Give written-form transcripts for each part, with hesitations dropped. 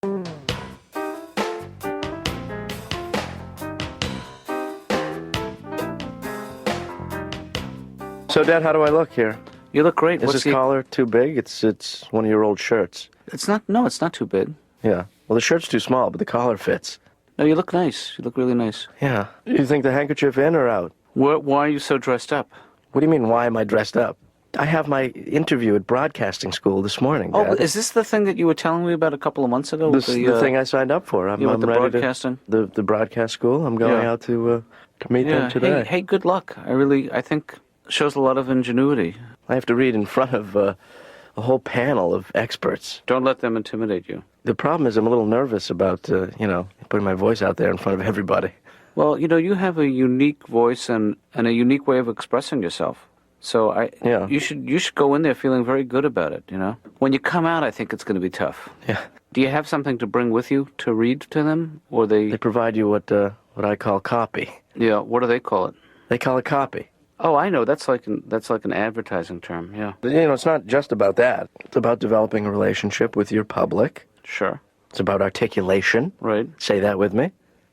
So, Dad, how do I look here? You look great. Is this collar too big? It's one of your old shirts. It's not. No, it's not too big. Yeah. Well, the shirt's too small, but the collar fits. No, you look nice. You look really nice. Yeah. You think the handkerchief in or out? Why are you so dressed up? What do you mean, why am I dressed up? I have my interview at broadcasting school this morning, Dad. Oh, is this the thing that you were telling me about a couple of months ago? This is the thing I signed up for. I'm the ready broadcasting? The broadcast school. I'm going out to meet them today. Hey, good luck. I think shows a lot of ingenuity. I have to read in front of a whole panel of experts. Don't let them intimidate you. The problem is I'm a little nervous about, putting my voice out there in front of everybody. Well, you have a unique voice and a unique way of expressing yourself. So you should go in there feeling very good about it, When you come out, I think it's going to be tough. Yeah. Do you have something to bring with you to read to them? Or They provide you what I call copy. Yeah, what do they call it? They call it copy. Oh, I know. That's like an advertising term, yeah. It's not just about that. It's about developing a relationship with your public. Sure. It's about articulation. Right. Say that with me.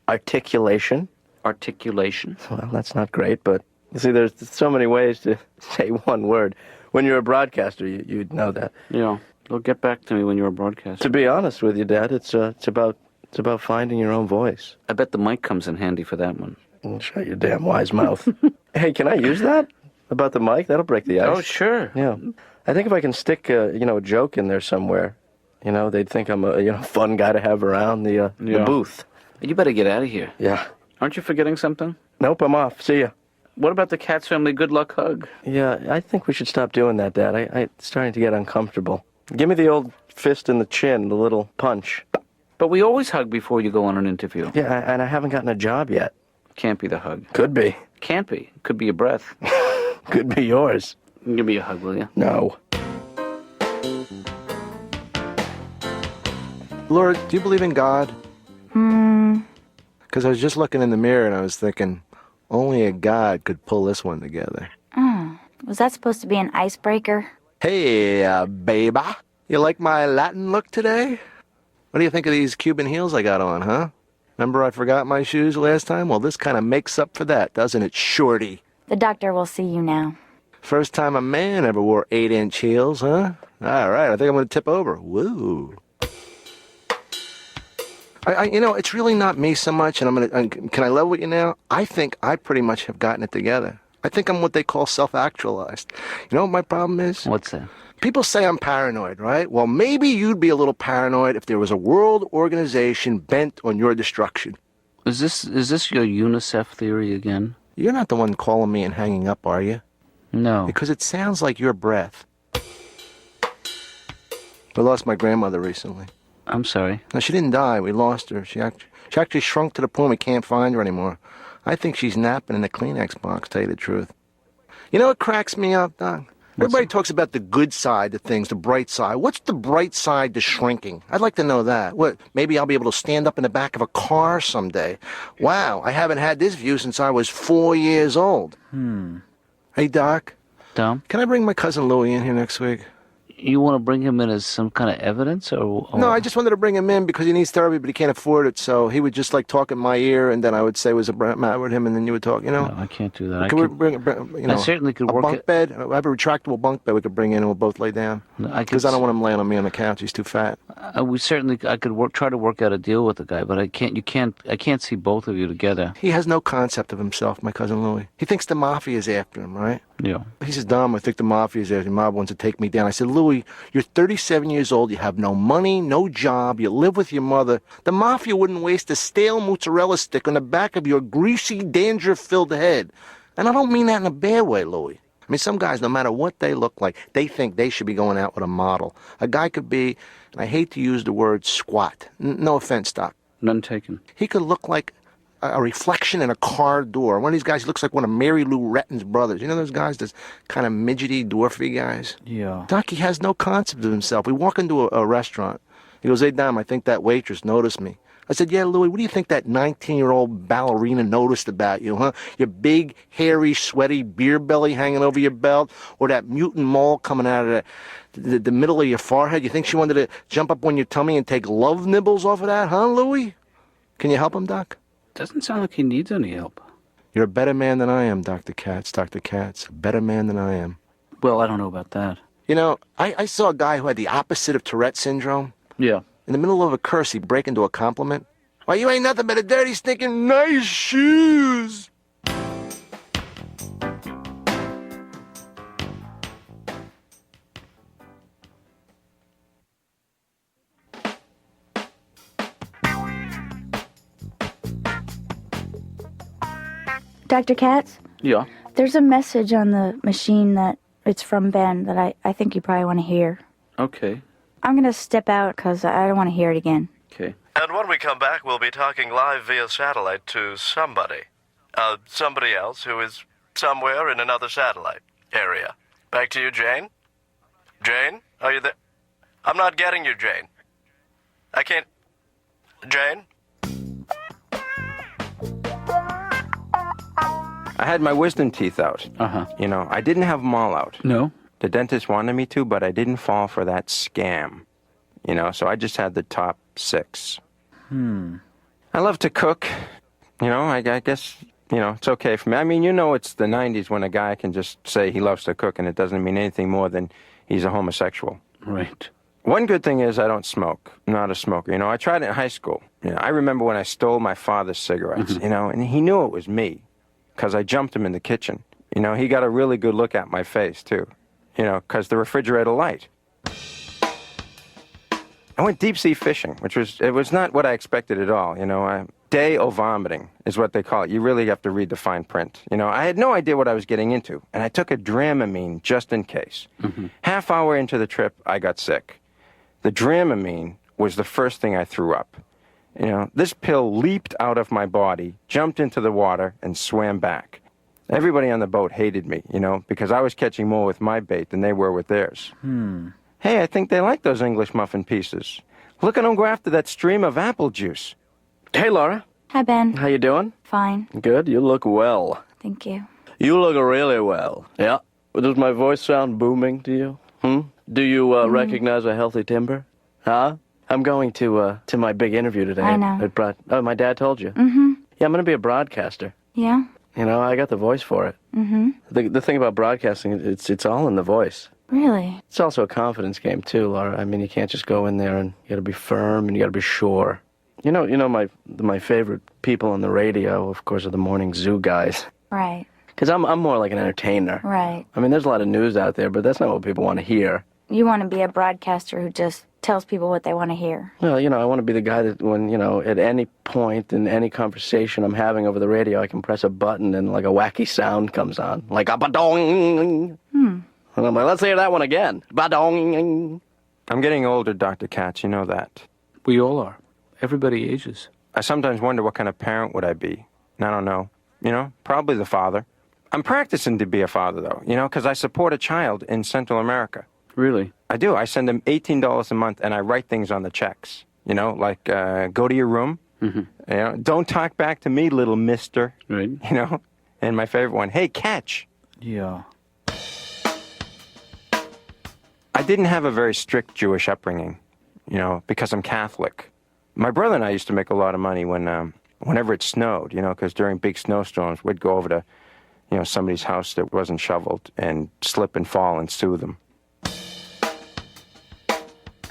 Articulation. Articulation. Well, that's not great, but you see, there's so many ways to say one word. When you're a broadcaster, you'd know that. Yeah. Well, get back to me when you're a broadcaster. To be honest with you, Dad, it's about finding your own voice. I bet the mic comes in handy for that one. Shut your damn wise mouth. Hey, can I use that? About the mic? That'll break the ice. Oh, sure. Yeah. I think if I can stick, a joke in there somewhere, they'd think I'm a, fun guy to have around the booth. You better get out of here. Yeah. Aren't you forgetting something? Nope, I'm off. See ya. What about the Katz family good luck hug? Yeah, I think we should stop doing that, Dad. It's starting to get uncomfortable. Give me the old fist in the chin, the little punch. But we always hug before you go on an interview. Yeah, and I haven't gotten a job yet. Can't be the hug. Could be. Can't be. Could be your breath. Could be yours. Give me a hug, will you? No. Laura, do you believe in God? Because I was just looking in the mirror and I was thinking, only a God could pull this one together. Was that supposed to be an icebreaker? Hey, baby. You like my Latin look today? What do you think of these Cuban heels I got on, huh? Remember I forgot my shoes last time? Well, this kind of makes up for that, doesn't it, shorty? The doctor will see you now. First time a man ever wore 8-inch heels, huh? All right, I think I'm going to tip over. Woo. It's really not me so much, and can I level with you now? I think I pretty much have gotten it together. I think I'm what they call self-actualized. You know what my problem is? What's that? People say I'm paranoid, right? Well, maybe you'd be a little paranoid if there was a world organization bent on your destruction. Is this your UNICEF theory again? You're not the one calling me and hanging up, are you? No. Because it sounds like your breath. I lost my grandmother recently. I'm sorry. No, she didn't die. We lost her. She actually shrunk to the point we can't find her anymore. I think she's napping in a Kleenex box, tell you the truth. You know what cracks me up, Doc? Everybody talks about the good side of things, the bright side. What's the bright side to shrinking? I'd like to know that. What, maybe I'll be able to stand up in the back of a car someday. Wow, I haven't had this view since I was 4 years old. Hey, Doc. Tom? Can I bring my cousin Louie in here next week? You want to bring him in as some kind of evidence, or? No, I just wanted to bring him in because he needs therapy, but he can't afford it. So he would just talk in my ear, and then I would say was a matter with him, and then you would talk. No, I can't do that. Can we bring I certainly could work bunk bed. I have a retractable bunk bed we could bring in, and we'll both lay down. Because I don't want him laying on me on the couch. He's too fat. I could try to work out a deal with the guy, but I can't see both of you together. He has no concept of himself, my cousin Louie. He thinks the mafia is after him, right? Yeah. He says, Dom, I think the mafia is after him. The mob wants to take me down. I said, Louie, you're 37 years old. You have no money, no job. You live with your mother. The mafia wouldn't waste a stale mozzarella stick on the back of your greasy, danger-filled head. And I don't mean that in a bad way, Louie. I mean, some guys, no matter what they look like, they think they should be going out with a model. A guy could be, and I hate to use the word squat. No offense, Doc. None taken. He could look like a reflection in a car door. One of these guys looks like one of Mary Lou Retton's brothers. You know those guys, those kind of midgety, dwarfy guys? Yeah. Doc, he has no concept of himself. We walk into a restaurant. He goes, hey, Dom, I think that waitress noticed me. I said, yeah, Louie, what do you think that 19-year-old ballerina noticed about you, huh? Your big, hairy, sweaty beer belly hanging over your belt, or that mutant mole coming out of the middle of your forehead? You think she wanted to jump up on your tummy and take love nibbles off of that, huh, Louie? Can you help him, Doc? Doesn't sound like he needs any help. You're a better man than I am, Dr. Katz. Dr. Katz, a better man than I am. Well, I don't know about that. You know, I saw a guy who had the opposite of Tourette syndrome. Yeah. In the middle of a curse, he'd break into a compliment. Why, you ain't nothing but a dirty, stinking nice shoes. Dr. Katz? Yeah. There's a message on the machine that it's from Ben that I think you probably want to hear. Okay. I'm going to step out because I don't want to hear it again. Okay. And when we come back, we'll be talking live via satellite to somebody. Somebody else who is somewhere in another satellite area. Back to you, Jane. Jane, are you there? I'm not getting you, Jane. I can't... Jane? I had my wisdom teeth out. Uh-huh. You know, I didn't have them all out. No? The dentist wanted me to, but I didn't fall for that scam. You know, so I just had the top 6. I love to cook. You know, I guess, you know, it's okay for me. I mean, you know, it's the 90s when a guy can just say he loves to cook and it doesn't mean anything more than he's a homosexual. Right. One good thing is I don't smoke. I'm not a smoker. You know, I tried it in high school. You know, I remember when I stole my father's cigarettes, you know, and he knew it was me because I jumped him in the kitchen. You know, he got a really good look at my face, too. You know, because the refrigerator light. I went deep-sea fishing, it was not what I expected at all, you know. Day o' vomiting is what they call it. You really have to read the fine print. You know, I had no idea what I was getting into, and I took a Dramamine just in case. Half hour into the trip, I got sick. The Dramamine was the first thing I threw up. You know, this pill leaped out of my body, jumped into the water, and swam back. Everybody on the boat hated me, you know, because I was catching more with my bait than they were with theirs. Hey, I think they like those English muffin pieces. Look at them go after that stream of apple juice. Hey, Laura. Hi, Ben. How you doing? Fine. Good. You look well. Thank you. You look really well. Yeah. Does my voice sound booming to you? Do you recognize a healthy timbre? Huh? I'm going to my big interview today. I know. Oh, my dad told you? Yeah, I'm going to be a broadcaster. Yeah? You know, I got the voice for it. The thing about broadcasting, it's all in the voice. Really? It's also a confidence game, too, Laura. I mean, you can't just go in there and you got to be firm and you got to be sure. You know, my favorite people on the radio, of course, are the morning zoo guys. Right. Because I'm more like an entertainer. Right. I mean, there's a lot of news out there, but that's not what people want to hear. You want to be a broadcaster who just tells people what they want to hear. Well, you know, I want to be the guy that when, you know, at any point in any conversation I'm having over the radio, I can press a button and like a wacky sound comes on. Like a ba-dong. And I'm like, let's hear that one again. Ba-dong. I'm getting older, Dr. Katz, you know that. We all are. Everybody ages. I sometimes wonder what kind of parent would I be. And I don't know. You know, probably the father. I'm practicing to be a father, though, you know, because I support a child in Central America. Really? I do. I send them $18 a month, and I write things on the checks. You know, like, go to your room. You know, don't talk back to me, little mister. Right. You know? And my favorite one, hey, catch. Yeah. I didn't have a very strict Jewish upbringing, you know, because I'm Catholic. My brother and I used to make a lot of money whenever it snowed, you know, because during big snowstorms, we'd go over to, you know, somebody's house that wasn't shoveled and slip and fall and sue them.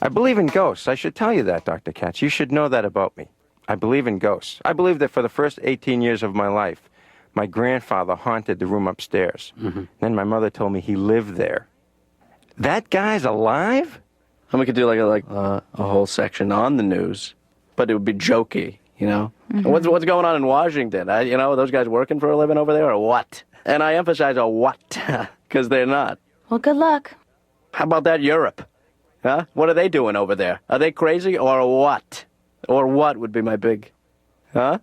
I believe in ghosts. I should tell you that, Dr. Katz. You should know that about me. I believe in ghosts. I believe that for the first 18 years of my life, my grandfather haunted the room upstairs. Then my mother told me he lived there. That guy's alive? And we could do like a whole section on the news, but it would be jokey, you know? What's going on in Washington? You know, those guys working for a living over there or what? And I emphasize a what, because they're not. Well, good luck. How about that Europe? Huh? What are they doing over there? Are they crazy or what? Or what would be my big... Huh?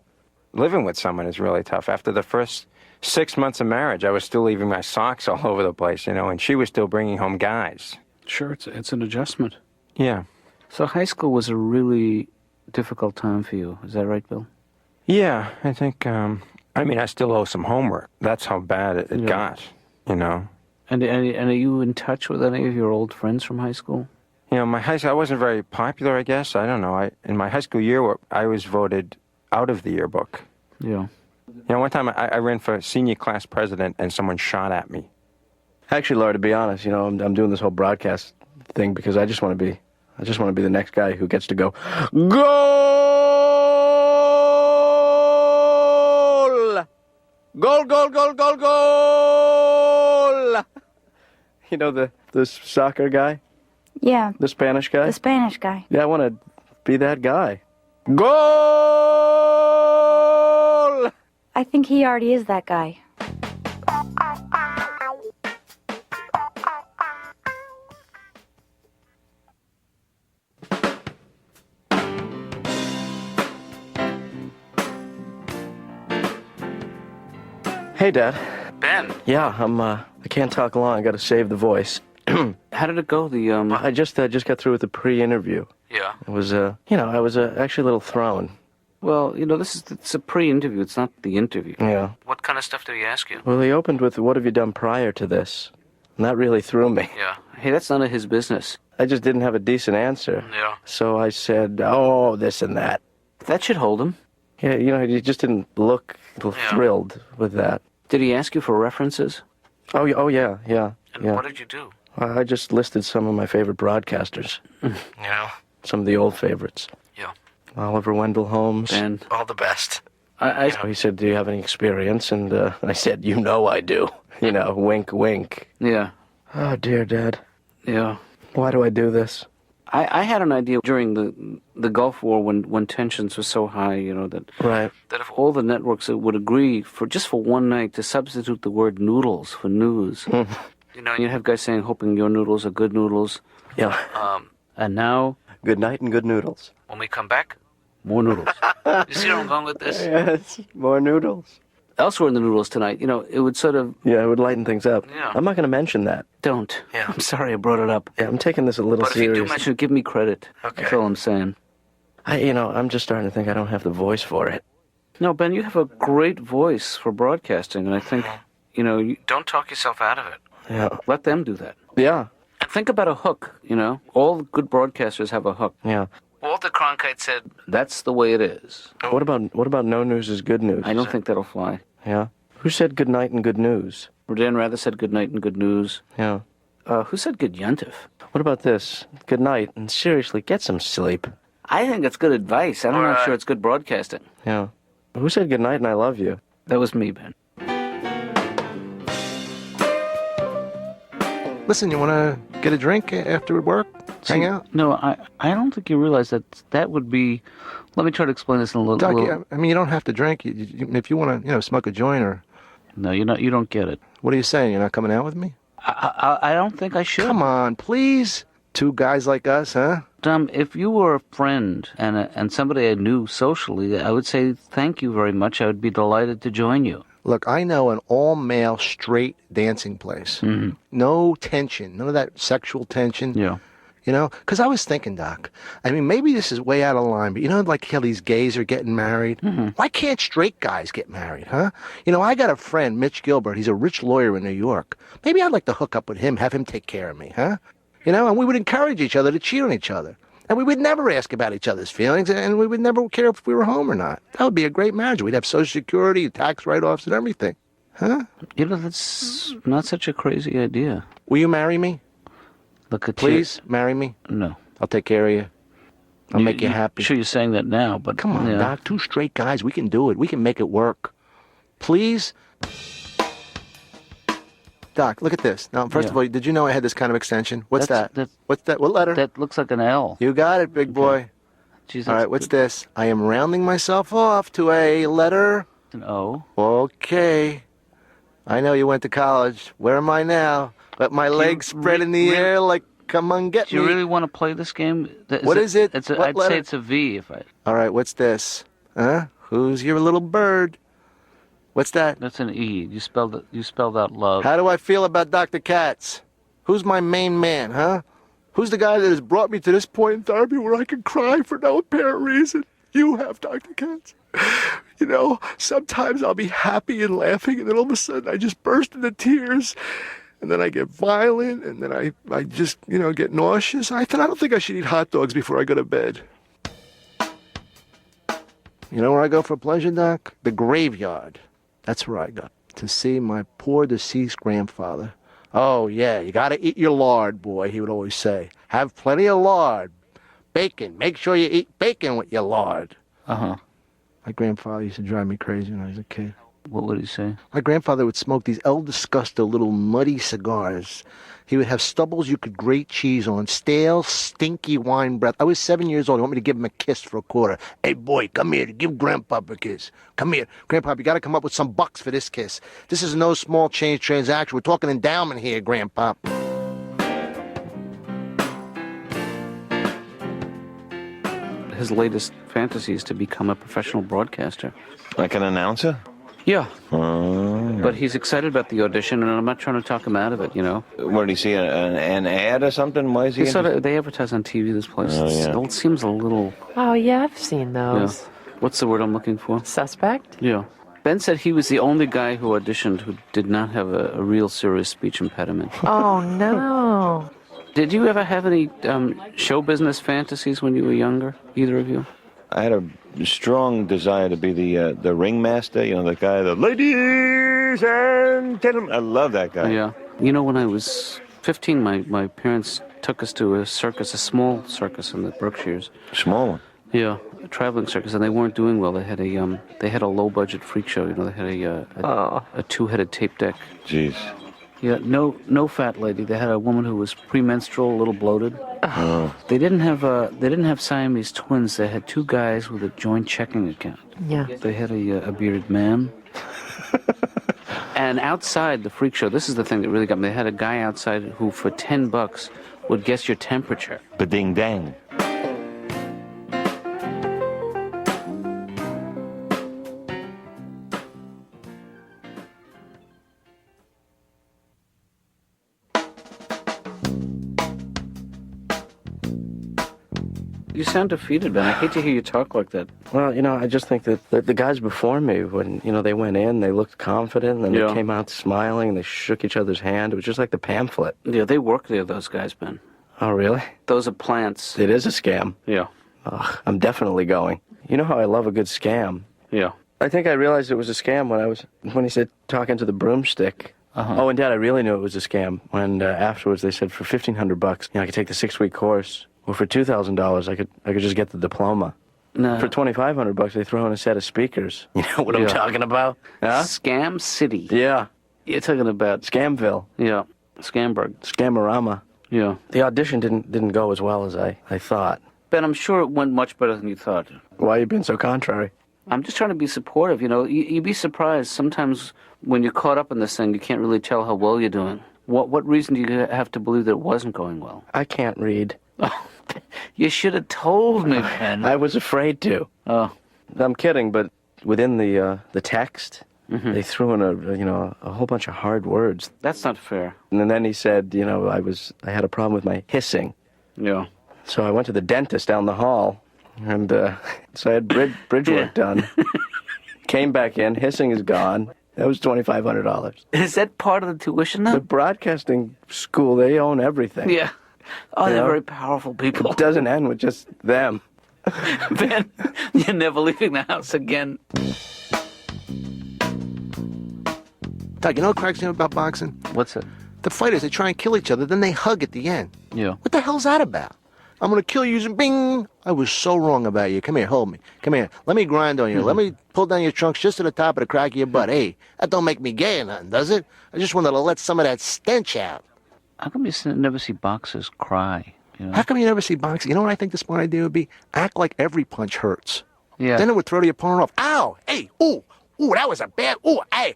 Living with someone is really tough. After the first 6 months of marriage, I was still leaving my socks all over the place, you know, and she was still bringing home guys. Sure, it's an adjustment. Yeah. So high school was a really difficult time for you. Is that right, Bill? Yeah, I think, I mean, I still owe some homework. That's how bad it got, you know. And are you in touch with any of your old friends from high school? You know, my high school, I wasn't very popular, I guess. I don't know. In my high school year, I was voted out of the yearbook. Yeah. You know, one time I ran for senior class president and someone shot at me. Actually, Laura, to be honest, you know, I'm doing this whole broadcast thing because I just want to be the next guy who gets to go, goal! Goal, goal, goal, goal, goal! You know, the soccer guy? Yeah, The Spanish guy? the Spanish guy. Yeah, I want to be that guy. Goal! I think he already is that guy. Hey, Dad. Ben, Yeah, I can't talk long. I got to save the voice. how did it go? I just got through with the pre-interview. Yeah. It was, you know, I was actually a little thrown. Well, you know, it's a pre-interview. It's not the interview. Yeah. What kind of stuff did he ask you? Well, he opened with, "What have you done prior to this?" And that really threw me. Yeah. Hey, that's none of his business. I just didn't have a decent answer. Yeah. So I said, "Oh, this and that." That should hold him. Yeah, you know, he just didn't look thrilled with that. Did he ask you for references? Oh, yeah. And Yeah. what did you do? I just listed some of my favorite broadcasters. Yeah. Some of the old favorites. Yeah. Oliver Wendell Holmes. And All the best. I He said, "Do you have any experience?" And I said, "You know I do." You know, wink, wink. yeah. Oh, dear Dad. Yeah. Why do I do this? I had an idea during the Gulf War when tensions were so high, you know, that Right. if all the networks would agree for just for one night to substitute the word noodles for news. You know, you have guys saying, hoping your noodles are good noodles. Yeah. And now, Good night and good noodles. when we come back, more noodles. You see where I'm going with this? Yes, more noodles. Elsewhere in the noodles tonight, you know, it would sort of, Yeah, it would lighten things up. Yeah. I'm not going to mention that. don't. Yeah. I'm sorry I brought it up. Yeah, I'm taking this a little But if you do serious. mention it, give me credit. Okay. That's all I'm saying. I'm just starting to think I don't have the voice for it. No, Ben, you have a great voice for broadcasting, and I think, you know, you don't talk yourself out of it. Yeah. Let them do that. Yeah. And think about a hook, you know. All good broadcasters have a hook. Yeah. Walter Cronkite said, that's the way it is. What about no news is good news? I don't think that'll fly. Yeah. Who said good night and good news? Dan Rather said good night and good news. Yeah. Who said good yuntif? What about this? Good night and seriously, get some sleep. I think it's good advice. I'm not sure it's good broadcasting. Yeah. Who said good night and I love you? That was me, Ben. Listen, you want to get a drink after work? Hang out? No, I don't think you realize that would be... Let me try to explain this in a little... Doc, little... I mean, you don't have to drink. If you want to, smoke a joint or... No, you don't get it. What are you saying? You're not coming out with me? I don't think I should. Come on, please. Two guys like us, huh? Tom, if you were a friend and somebody I knew socially, I would say thank you very much. I would be delighted to join you. Look, I know an all-male, straight dancing place. Mm-hmm. No tension. None of that sexual tension. Yeah. You know? Because I was thinking, Doc, I mean, maybe this is way out of line, but you know, like how these gays are getting married? Mm-hmm. Why can't straight guys get married, huh? You know, I got a friend, Mitch Gilbert. He's a rich lawyer in New York. Maybe I'd like to hook up with him, have him take care of me, huh? You know, and we would encourage each other to cheat on each other. And we would never ask about each other's feelings, and we would never care if we were home or not. That would be a great marriage. We'd have Social Security, tax write-offs, and everything. Huh? You know, that's not such a crazy idea. Will you marry me? Look at Please, marry me. you. No. I'll take care of you. I'll make you happy. Sure, you're saying that now, but Come on, yeah. Doc. Two straight guys. We can do it. We can make it work. Please? Doc, look at this. Now, first Yeah. of all, did you know I had this kind of extension? What's That's- that? that- What's that? What letter? That looks like an L. You got it, big boy. Jeez, All that's right, what's this? I am rounding myself off to a letter. an O. Okay. I know you went to college. Where am I now? Let my legs spread in the air like, come on, get Do you me. really want to play this game? What is it? It's What I'd letter? say it's a V. If I. All right, what's this? Huh? Who's your little bird? What's that? That's an E. You spelled out love. How do I feel about Dr. Katz? Who's my main man, huh? Who's the guy that has brought me to this point in therapy where I can cry for no apparent reason? You have, Dr. Katz. You know, sometimes I'll be happy and laughing, and then all of a sudden I just burst into tears, and then I get violent, and then I just, get nauseous. I don't think I should eat hot dogs before I go to bed. You know where I go for pleasure, Doc? The graveyard. That's where I go. To see my poor deceased grandfather. Oh, yeah, you gotta eat your lard, boy, he would always say. Have plenty of lard. Bacon. Make sure you eat bacon with your lard. Uh-huh. My grandfather used to drive me crazy when I was a kid. What would he say? My grandfather would smoke these El Disgusto little muddy cigars. He would have stubbles you could grate cheese on, stale, stinky wine breath. I was 7 years old. He wanted me to give him a kiss for a quarter. Hey, boy, come here. Give Grandpa a kiss. Come here. Grandpa, you got to come up with some bucks for this kiss. This is no small change transaction. We're talking endowment here, Grandpa. His latest fantasy is to become a professional broadcaster. Like an announcer? Yeah. But he's excited about the audition, and I'm not trying to talk him out of it, Where did he see an ad or something? Why is he? They advertise on TV, this place. Oh, yeah. It seems a little... Oh, yeah, I've seen those. Yeah. What's the word I'm looking for? Suspect? Yeah. Ben said he was the only guy who auditioned who did not have a real serious speech impediment. Oh, no. Did you ever have any show business fantasies when you were younger, either of you? I had a strong desire to be the ringmaster, the guy, the ladies and gentlemen. I love that guy. Yeah. When I was 15, my parents took us to a circus, a small circus in the Berkshires. Small one. Yeah, a traveling circus, and they weren't doing well. They had a low budget freak show. They had a two-headed tape deck. Jeez. Yeah, no fat lady. They had a woman who was premenstrual, a little bloated. Oh. They didn't have Siamese twins. They had two guys with a joint checking account. Yeah. They had a bearded man. And outside the freak show, this is the thing that really got me. They had a guy outside who, for $10, would guess your temperature. Ba-ding dang. You sound defeated, Ben. I hate to hear you talk like that. Well, I just think that the guys before me, when, they went in, they looked confident, and then they came out smiling, and they shook each other's hand. It was just like the pamphlet. Yeah, they work there, those guys, Ben. Oh, really? Those are plants. It is a scam. Yeah. Ugh, I'm definitely going. You know how I love a good scam. Yeah. I think I realized it was a scam when he said talking to the broomstick. Uh-huh. Oh, and Dad, I really knew it was a scam when afterwards they said for $1,500, I could take the 6-week course. Or for $2,000, I could just get the diploma. No. For $2,500, they throw in a set of speakers. You know what I'm talking about? Huh? Scam City. Yeah. You're talking about Scamville. Yeah. Scamberg. Scamorama. Yeah. The audition didn't go as well as I thought. Ben, I'm sure it went much better than you thought. Why are you being so contrary? I'm just trying to be supportive. You'd be surprised. Sometimes when you're caught up in this thing, you can't really tell how well you're doing. What reason do you have to believe that it wasn't going well? I can't read. Oh, you should have told me, Ben. I was afraid to. Oh. I'm kidding, but within the text, they threw in a whole bunch of hard words. That's not fair. And then he said, I had a problem with my hissing. Yeah. So I went to the dentist down the hall, and so I had bridge work done. Came back in, hissing is gone. That was $2,500. Is that part of the tuition, though? The broadcasting school, they own everything. Yeah. Oh, they're very powerful people. It doesn't end with just them. Ben, you're never leaving the house again. Doug, you know what cracks me up about boxing? What's it? The fighters, they try and kill each other, then they hug at the end. Yeah. What the hell's that about? I'm going to kill you using bing. I was so wrong about you. Come here, hold me. Come here. Let me grind on you. Let me pull down your trunks just to the top of the crack of your butt. Hey, that don't make me gay or nothing, does it? I just wanted to let some of that stench out. How come you never see boxers cry? How come you never see boxing? You know what I think the smart idea would be? Act like every punch hurts. Yeah. Then it would throw the opponent off. Ow! Hey! Ooh! Ooh, that was a bad... Ooh, hey!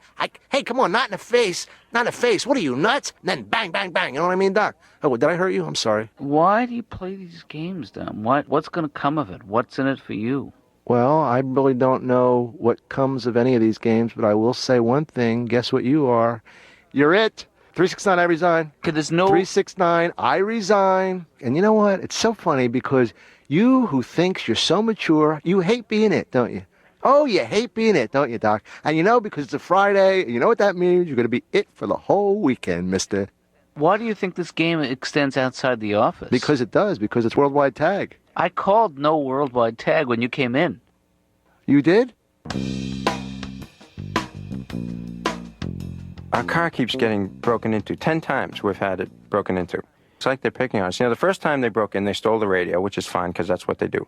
Hey, come on, not in the face. Not in the face. What are you, nuts? And then bang, bang, bang. You know what I mean, Doc? Oh, did I hurt you? I'm sorry. Why do you play these games, Dan? What's going to come of it? What's in it for you? Well, I really don't know what comes of any of these games, but I will say one thing. Guess what you are? You're it. 369, I resign. Okay, there's no... 369, I resign. And you know what? It's so funny because you who thinks you're so mature, you hate being it, don't you? Oh, you hate being it, don't you, Doc? And you know, because it's a Friday, you know what that means? You're going to be it for the whole weekend, mister. Why do you think this game extends outside the office? Because it does, because it's worldwide tag. I called no worldwide tag when you came in. You did? Our car keeps getting broken into. 10 times we've had it broken into. It's like they're picking on us. You know, the first time they broke in, they stole the radio, which is fine because that's what they do.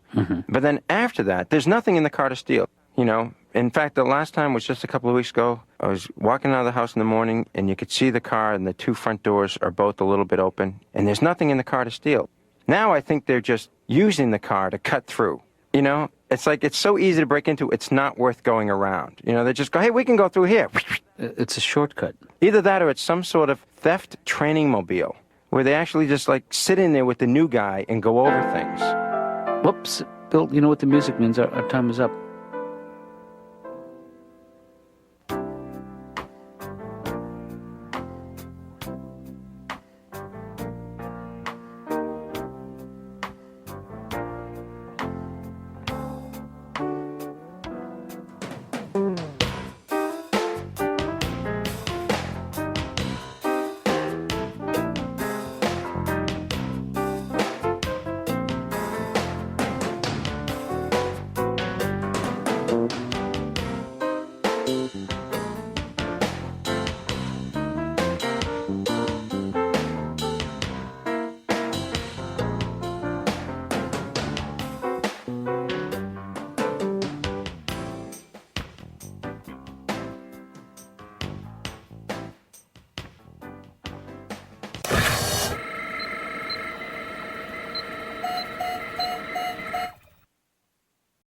But then after that, there's nothing in the car to steal. You know, in fact, the last time was just a couple of weeks ago. I was walking out of the house in the morning, and you could see the car, and the two front doors are both a little bit open, and there's nothing in the car to steal. Now I think they're just using the car to cut through. You know, it's like it's so easy to break into, it's not worth going around. You know, they just go, hey, we can go through here. It's a shortcut. Either that or it's some sort of theft training mobile where they actually just like sit in there with the new guy and go over things. Whoops. Bill, you know what the music means. Our time is up.